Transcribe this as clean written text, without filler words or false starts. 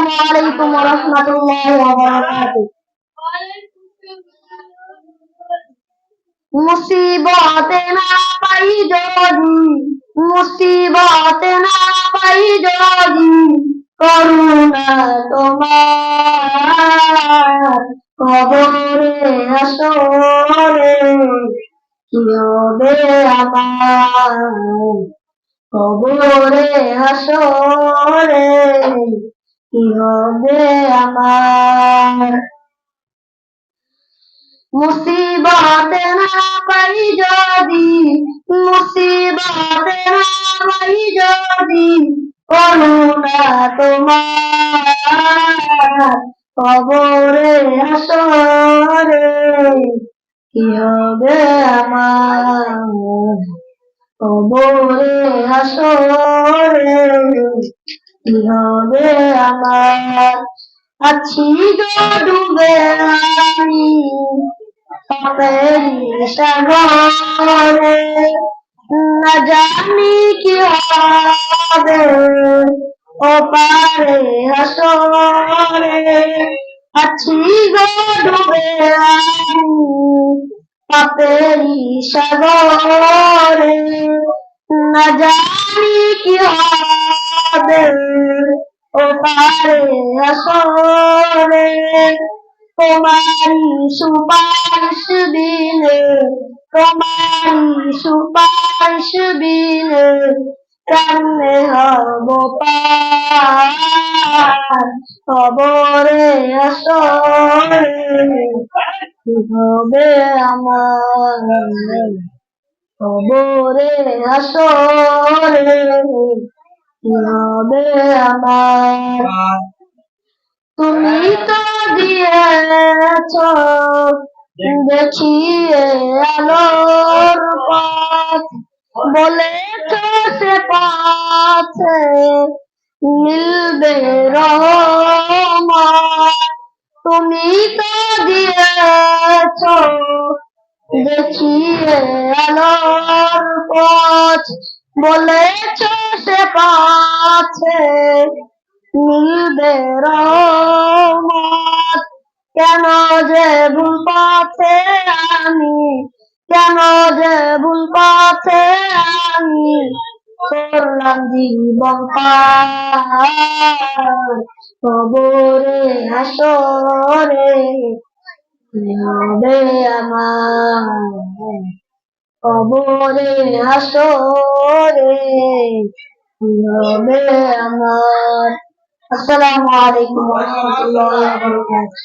আসসালামু আলাইকুম ওয়া রাহমাতুল্লাহি ওয়া বারাকাতুহু। মুসিবতে না পাই যদি, মুসিবতে না পাই যদি, করুণা তোমার কবরে আসরে কি হবে আমার, কবরে আসরে কি হবে আমার। মুসিবতে না পাই যদি, মুসিবতে না পাই যদি, করুণা তোমার কবরে আসরে কি হবে আমার, কবরে আসরে কি হবে আমার। আছি গো ডুবে আমি পাপেরি সাগরে, না জানি কি হবে ও পারে হাসরে। আছি গো ডুবে আমি পাপেরি সাগরে, না জানি কি হবে ও পারে হাসরে। তোমারি সুপারিশ বিনে, তোমারি সুপারিশ বিনে কেমনে হব পার, কবরে আসরে কি হবে আমার, কবরে আসরে কি হবে আমার। তুমি তো দিয়েছ দেখিয়ে আলোর পথ, বলেছ সে পথে মিলবে রহমত। তুমি তো দিয়েছ দেখিয়ে আলোর পথ, বলেছ সে পথে মিলবে রহমত। কেন যে ভুল পথে আমি, কেন যে ভুল পথে আমি করলাম জীবন পার, কবরে হাসরে কি হবে আমার, কবরে হাসরে কি হবে আমার। আসসালামু আলাইকুম ওয়া রাহমাতুল্লাহি ওয়া বারাকাতুহু।